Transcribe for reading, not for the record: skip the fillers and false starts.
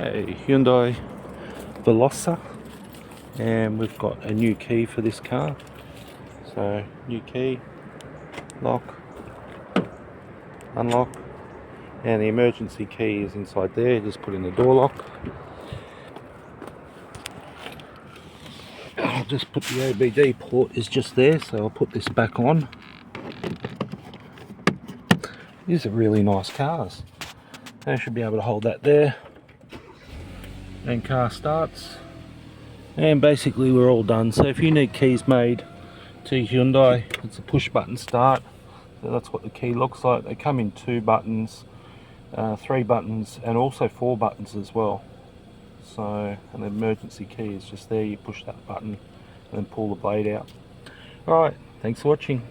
a Hyundai Velosa, and we've got a new key for this car. So new key, lock, unlock, and the emergency key is inside there. Just put in the door lock. I'll just put the OBD port is just there, so I'll put this back on. These are really nice cars. I should be able to hold that there, and car starts, and basically we're all done. So if you need keys made to Hyundai, it's a push button start. So that's what the key looks like. They come in 2 buttons, 3 buttons, and also 4 buttons as well. So an emergency key is just there. You push that button and then pull the blade out. Alright, thanks for watching.